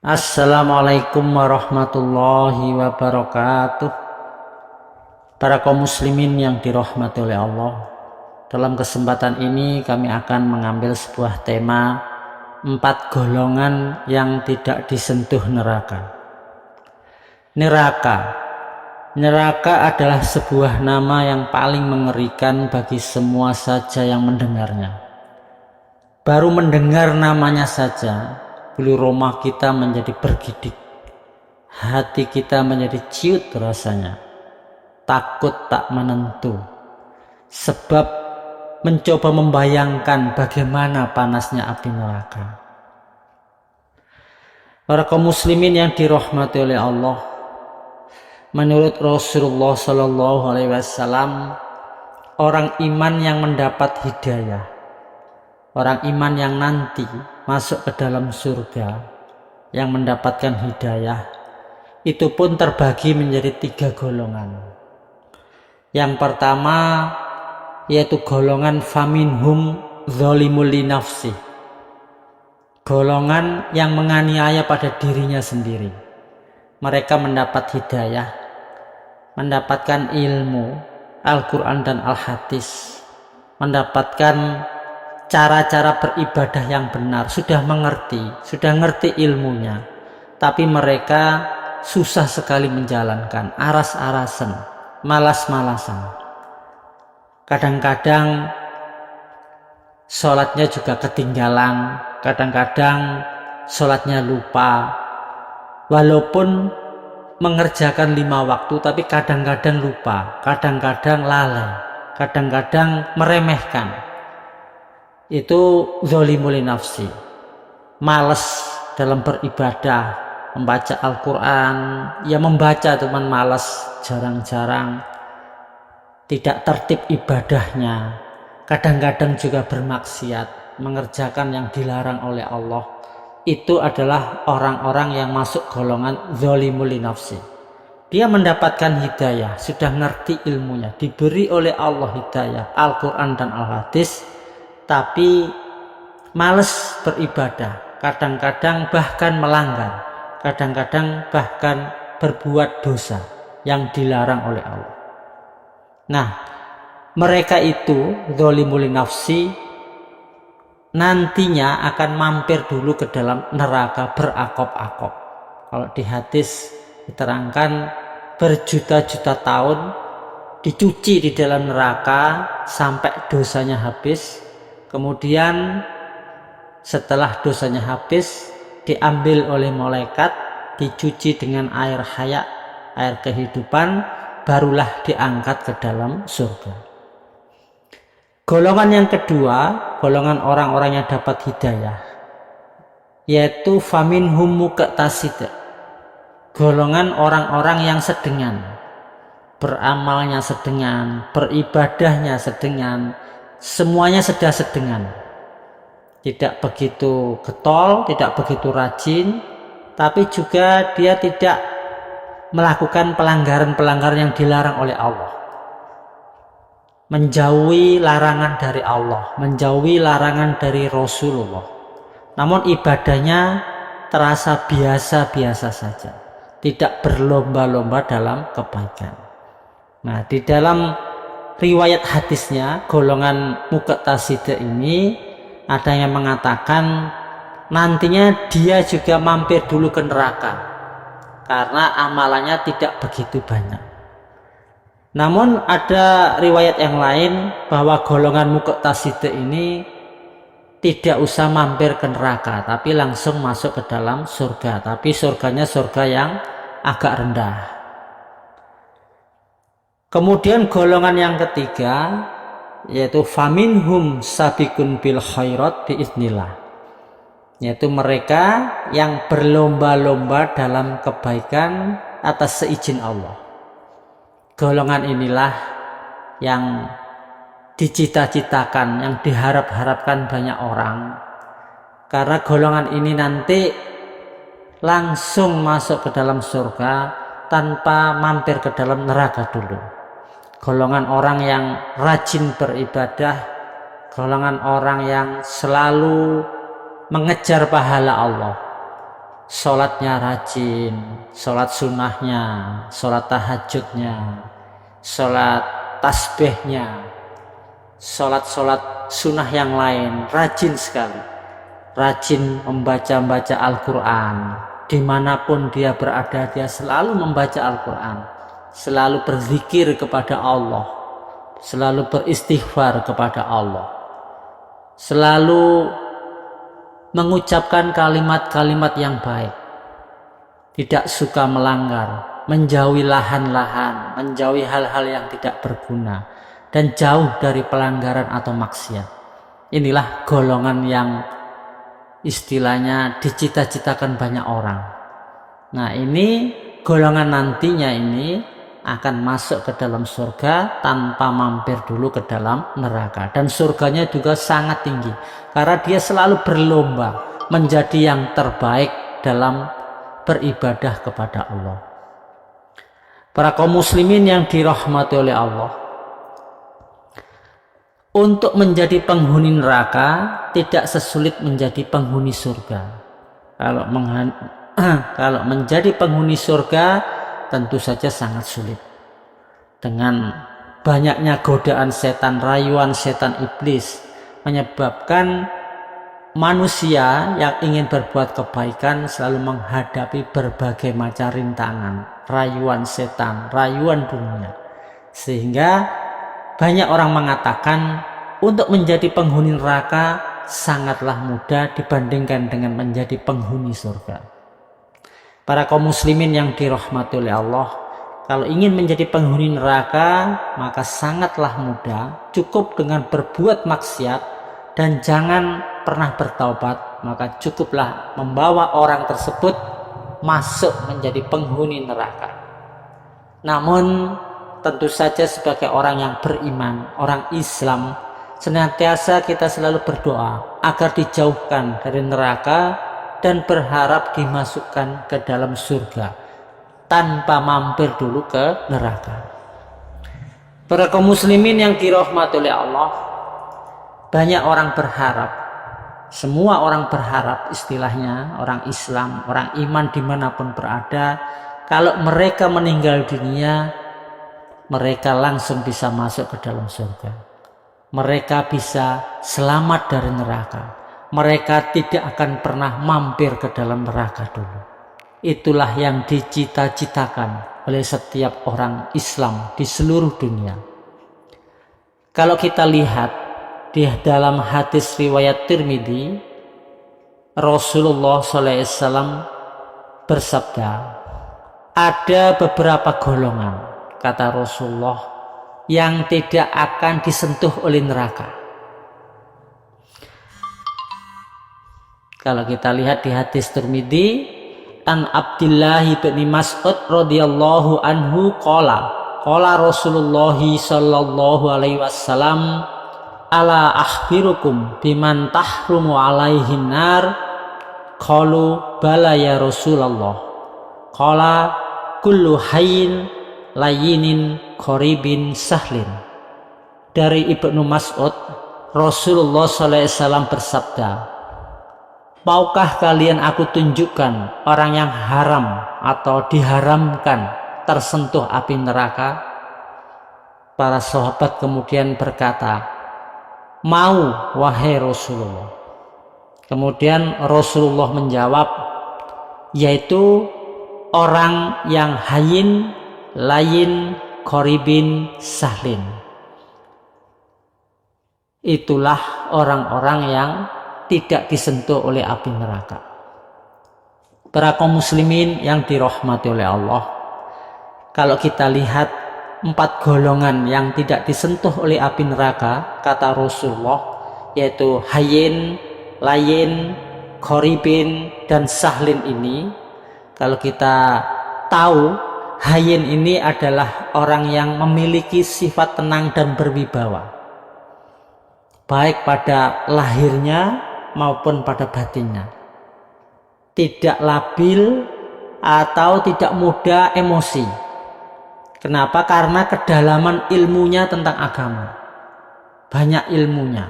Assalamualaikum warahmatullahi wabarakatuh. Para kaum muslimin yang dirahmati oleh Allah, dalam kesempatan ini kami akan mengambil sebuah tema 4 golongan yang tidak disentuh neraka. Neraka adalah sebuah nama yang paling mengerikan bagi semua saja yang mendengarnya. Baru mendengar namanya saja, bulu roma kita menjadi bergidik, hati kita menjadi ciut rasanya, takut tak menentu, sebab mencoba membayangkan bagaimana panasnya api neraka. Para kaum muslimin yang dirahmati oleh Allah, menurut Rasulullah SAW, orang iman yang mendapat hidayah, orang iman yang nanti masuk ke dalam surga, yang mendapatkan hidayah, itu pun terbagi menjadi 3 golongan. Yang pertama yaitu golongan faminhum zalimul linafsi, golongan yang menganiaya pada dirinya sendiri. Mereka mendapat hidayah, mendapatkan ilmu Al-Quran dan Al-Hadis, mendapatkan cara-cara beribadah yang benar, sudah ngerti ilmunya, tapi mereka susah sekali menjalankan, aras-arasan, malas-malasan. Kadang-kadang sholatnya juga ketinggalan, kadang-kadang sholatnya lupa, walaupun mengerjakan 5 waktu, tapi kadang-kadang lupa, kadang-kadang lalai, kadang-kadang meremehkan. Itu zalimul nafsi, malas dalam beribadah, membaca Al-Quran, ya membaca teman malas, jarang-jarang, tidak tertib ibadahnya, kadang-kadang juga bermaksiat, mengerjakan yang dilarang oleh Allah. Itu adalah orang-orang yang masuk golongan zalimul nafsi. Dia mendapatkan hidayah, sudah ngerti ilmunya, diberi oleh Allah hidayah Al-Quran dan Al-Hadis, tapi males beribadah, kadang-kadang bahkan melanggar, kadang-kadang bahkan berbuat dosa yang dilarang oleh Allah. Nah, mereka itu zalimul nafsi nantinya akan mampir dulu ke dalam neraka berakop-akop. Kalau di hadis diterangkan berjuta-juta tahun dicuci di dalam neraka sampai dosanya habis. Kemudian setelah dosanya habis, diambil oleh malaikat, dicuci dengan air hayat, air kehidupan, barulah diangkat ke dalam surga. Golongan yang kedua, golongan orang-orang yang dapat hidayah, yaitu faminhum muqtasid, golongan orang-orang yang sedengan, beramalnya sedengan, beribadahnya sedengan, semuanya sedengan, tidak begitu getol, tidak begitu rajin, tapi juga dia tidak melakukan pelanggaran-pelanggaran yang dilarang oleh Allah, menjauhi larangan dari Allah, menjauhi larangan dari Rasulullah, namun ibadahnya terasa biasa-biasa saja, tidak berlomba-lomba dalam kebaikan. Nah, di dalam riwayat hadisnya, golongan muqtasid ini ada yang mengatakan nantinya dia juga mampir dulu ke neraka karena amalannya tidak begitu banyak. Namun ada riwayat yang lain bahwa golongan muqtasid ini tidak usah mampir ke neraka, tapi langsung masuk ke dalam surga, tapi surganya surga yang agak rendah. Kemudian golongan yang ketiga yaitu faminhum sabiqun bil khairat biiznillah, yaitu mereka yang berlomba-lomba dalam kebaikan atas seizin Allah. Golongan inilah yang dicita-citakan, yang diharap-harapkan banyak orang, karena golongan ini nanti langsung masuk ke dalam surga tanpa mampir ke dalam neraka dulu. Golongan orang yang rajin beribadah, golongan orang yang selalu mengejar pahala Allah, sholatnya rajin, sholat sunnahnya, sholat tahajudnya, sholat tasbihnya, sholat sunnah yang lain, rajin sekali, rajin membaca Al-Quran. Dimanapun dia berada, dia selalu membaca Al-Quran, selalu berzikir kepada Allah, selalu beristighfar kepada Allah, selalu mengucapkan kalimat-kalimat yang baik, tidak suka melanggar, menjauhi lahan-lahan, menjauhi hal-hal yang tidak berguna, dan jauh dari pelanggaran atau maksiat. Inilah golongan yang istilahnya dicita-citakan banyak orang. Nah, ini golongan nantinya ini akan masuk ke dalam surga tanpa mampir dulu ke dalam neraka, dan surganya juga sangat tinggi karena dia selalu berlomba menjadi yang terbaik dalam beribadah kepada Allah. Para kaum muslimin yang dirahmati oleh Allah, untuk menjadi penghuni neraka tidak sesulit menjadi penghuni surga. Kalau menjadi penghuni surga tentu saja sangat sulit. Dengan banyaknya godaan setan, rayuan setan iblis, menyebabkan manusia yang ingin berbuat kebaikan selalu menghadapi berbagai macam rintangan, rayuan setan, rayuan dunia. Sehingga banyak orang mengatakan untuk menjadi penghuni neraka sangatlah mudah dibandingkan dengan menjadi penghuni surga. Para kaum muslimin yang dirahmati oleh Allah, kalau ingin menjadi penghuni neraka maka sangatlah mudah, cukup dengan berbuat maksiat dan jangan pernah bertaubat, maka cukuplah membawa orang tersebut masuk menjadi penghuni neraka. Namun tentu saja sebagai orang yang beriman, orang Islam, senantiasa kita selalu berdoa agar dijauhkan dari neraka dan berharap dimasukkan ke dalam surga tanpa mampir dulu ke neraka. Para kaum muslimin yang dirahmati oleh Allah, banyak orang berharap, semua orang berharap, istilahnya orang Islam, orang iman dimanapun berada, kalau mereka meninggal dunia mereka langsung bisa masuk ke dalam surga. Mereka bisa selamat dari neraka. Mereka tidak akan pernah mampir ke dalam neraka dulu. Itulah yang dicita-citakan oleh setiap orang Islam di seluruh dunia. Kalau kita lihat di dalam hadis riwayat Tirmidzi, Rasulullah SAW bersabda, ada beberapa golongan, kata Rasulullah, yang tidak akan disentuh oleh neraka. Kalau kita lihat di hadis Tirmidzi, an Abdullah bin Mas'ud radhiyallahu anhu qala Rasulullah sallallahu alaihi wasallam, ala akhbirukum biman tahrumu alaihi nar, qalu bala ya Rasulullah, qala kullu hayyin layinin qoribin sahlin. Dari Ibnu Mas'ud, Rasulullah SAW bersabda, maukah kalian aku tunjukkan orang yang haram atau diharamkan tersentuh api neraka? Para sahabat kemudian berkata, mau wahai Rasulullah. Kemudian Rasulullah menjawab, yaitu orang yang hayyin layin qoribin sahlin. Itulah orang-orang yang tidak disentuh oleh api neraka. Para kaum muslimin yang dirahmati oleh Allah, kalau kita lihat 4 golongan yang tidak disentuh oleh api neraka, kata Rasulullah, yaitu hayyin, layin, qoribin, dan sahlin ini, kalau kita tahu hayyin ini adalah orang yang memiliki sifat tenang dan berwibawa, baik pada lahirnya maupun pada batinnya, tidak labil atau tidak mudah emosi. Kenapa? Karena kedalaman ilmunya tentang agama, banyak ilmunya,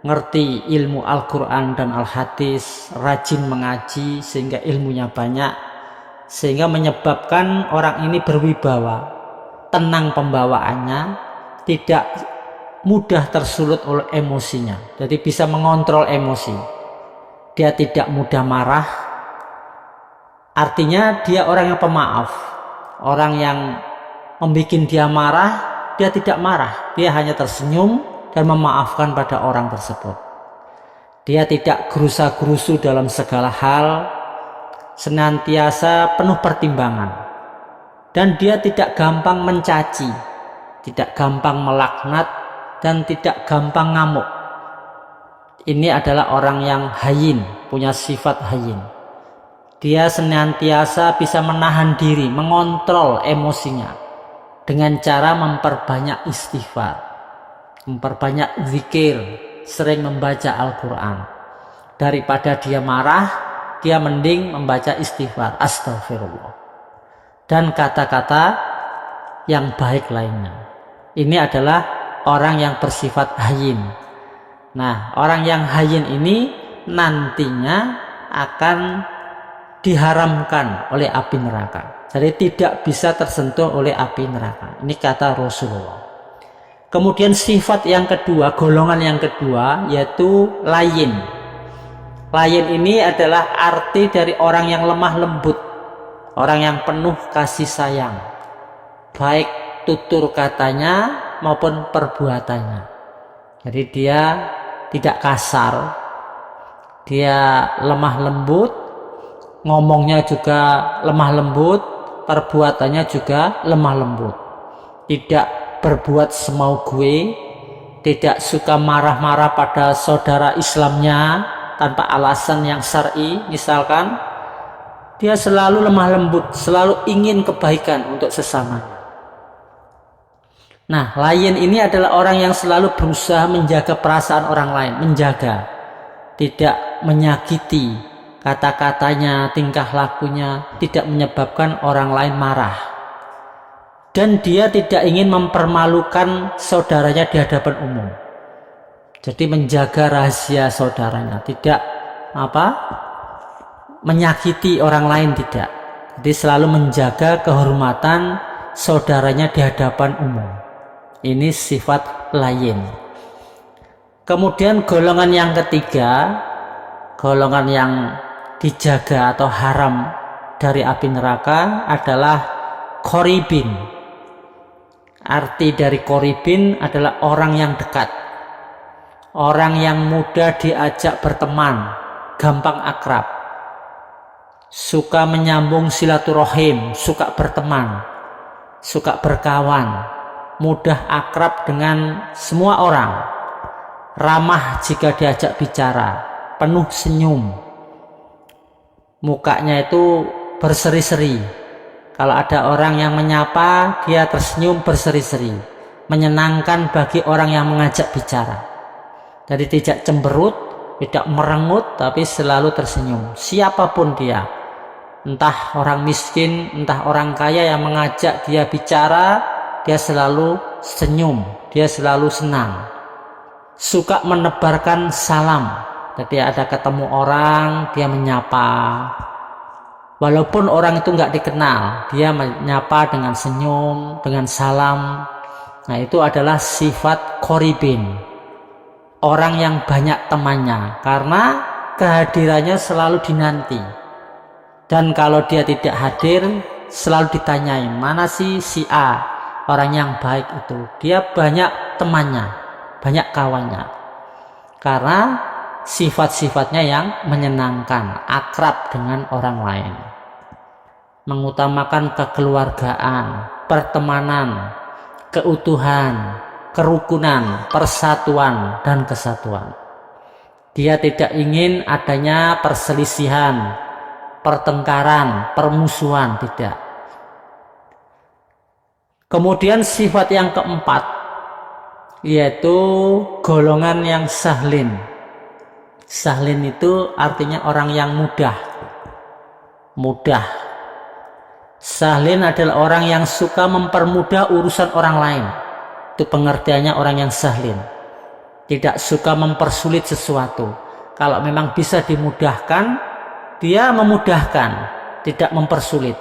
ngerti ilmu Al-Quran dan Al-Hadis, rajin mengaji sehingga ilmunya banyak, sehingga menyebabkan orang ini berwibawa, tenang pembawaannya, tidak mudah tersulut oleh emosinya, jadi bisa mengontrol emosi. Dia tidak mudah marah, artinya dia orang yang pemaaf. Orang yang membuat dia marah, dia tidak marah, dia hanya tersenyum dan memaafkan pada orang tersebut. Dia tidak gerusa-gerusu dalam segala hal, senantiasa penuh pertimbangan, dan dia tidak gampang mencaci, tidak gampang melaknat, dan tidak gampang ngamuk. Ini adalah orang yang hayyin, punya sifat hayyin. Dia senantiasa bisa menahan diri, mengontrol emosinya dengan cara memperbanyak istighfar, memperbanyak zikir, sering membaca Al-Quran. Daripada dia marah, dia mending membaca istighfar, astagfirullah, dan kata-kata yang baik lainnya. Ini adalah orang yang bersifat hayyin. Nah, orang yang hayyin ini nantinya akan diharamkan oleh api neraka. Jadi tidak bisa tersentuh oleh api neraka. Ini kata Rasulullah. Kemudian sifat yang kedua, golongan yang kedua, yaitu layyin. Layyin ini adalah arti dari orang yang lemah lembut, orang yang penuh kasih sayang, baik tutur katanya maupun perbuatannya. Jadi dia tidak kasar, dia lemah lembut, ngomongnya juga lemah lembut, perbuatannya juga lemah lembut, tidak berbuat semau gue, tidak suka marah-marah pada saudara Islamnya tanpa alasan yang syar'i. Misalkan dia selalu lemah lembut, selalu ingin kebaikan untuk sesamanya. Nah, layyin ini adalah orang yang selalu berusaha menjaga perasaan orang lain, menjaga, tidak menyakiti, kata-katanya, tingkah lakunya tidak menyebabkan orang lain marah. Dan dia tidak ingin mempermalukan saudaranya di hadapan umum. Jadi menjaga rahasia saudaranya, tidak menyakiti orang lain, tidak. Jadi selalu menjaga kehormatan saudaranya di hadapan umum. Ini sifat layyin. Kemudian golongan yang ketiga, golongan yang dijaga atau haram dari api neraka adalah qoribin. Arti dari qoribin adalah orang yang dekat, orang yang mudah diajak berteman, gampang akrab, suka menyambung silaturahim, suka berteman, suka berkawan, mudah akrab dengan semua orang, ramah jika diajak bicara, penuh senyum, mukanya itu berseri-seri. Kalau ada orang yang menyapa, dia tersenyum berseri-seri, menyenangkan bagi orang yang mengajak bicara. Jadi tidak cemberut, tidak merengut, tapi selalu tersenyum. Siapapun dia, entah orang miskin, entah orang kaya yang mengajak dia bicara, dia selalu senyum, dia selalu senang. Suka menebarkan salam. Jadi ada ketemu orang, dia menyapa. Walaupun orang itu nggak dikenal, dia menyapa dengan senyum, dengan salam. Nah, itu adalah sifat qoribin, orang yang banyak temannya, karena kehadirannya selalu dinanti. Dan kalau dia tidak hadir, selalu ditanyain, mana sih si A, orang yang baik itu. Dia banyak temannya, banyak kawannya, karena sifat-sifatnya yang menyenangkan, akrab dengan orang lain, mengutamakan kekeluargaan, pertemanan, keutuhan, kerukunan, persatuan, dan kesatuan. Dia tidak ingin adanya perselisihan, pertengkaran, permusuhan, tidak. Kemudian sifat yang keempat, yaitu golongan yang sahlin. Sahlin itu artinya orang yang mudah. Sahlin adalah orang yang suka mempermudah urusan orang lain. Itu pengertiannya orang yang sahlin. tidak suka mempersulit sesuatu. Kalau memang bisa dimudahkan, dia memudahkan, tidak mempersulit.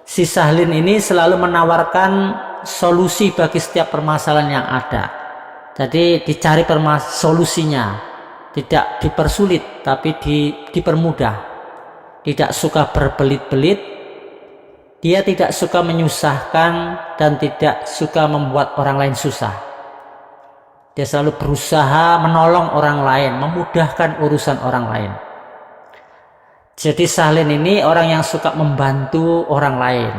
Si Sahlin ini selalu menawarkan solusi bagi setiap permasalahan yang ada. Jadi dicari solusinya, tidak dipersulit tapi dipermudah. Tidak suka berbelit-belit, dia tidak suka menyusahkan dan tidak suka membuat orang lain susah. Dia selalu berusaha menolong orang lain, memudahkan urusan orang lain. Jadi Sahlin ini orang yang suka membantu orang lain,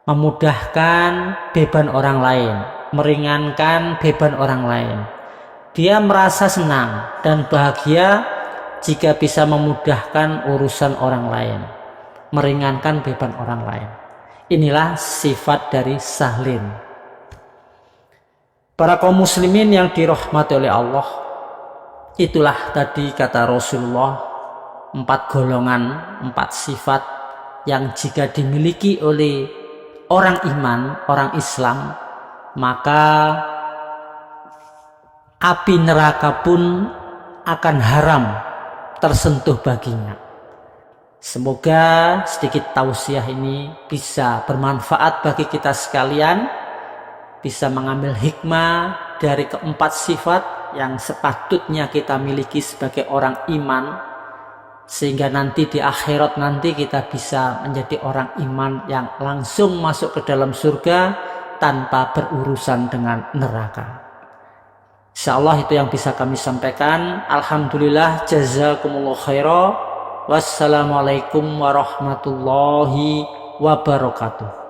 memudahkan beban orang lain, meringankan beban orang lain. Dia merasa senang dan bahagia jika bisa memudahkan urusan orang lain, meringankan beban orang lain. Inilah sifat dari Sahlin. Para kaum muslimin yang dirahmati oleh Allah, itulah tadi kata Rasulullah, 4 golongan, 4 sifat yang jika dimiliki oleh orang iman, orang Islam, maka api neraka pun akan haram tersentuh baginya. Semoga sedikit tausiah ini bisa bermanfaat bagi kita sekalian, bisa mengambil hikmah dari keempat sifat yang sepatutnya kita miliki sebagai orang iman, sehingga nanti di akhirat nanti kita bisa menjadi orang iman yang langsung masuk ke dalam surga tanpa berurusan dengan neraka. Insyaallah itu yang bisa kami sampaikan. Alhamdulillah, jazakumullah khairan. Wassalamualaikum warahmatullahi wabarakatuh.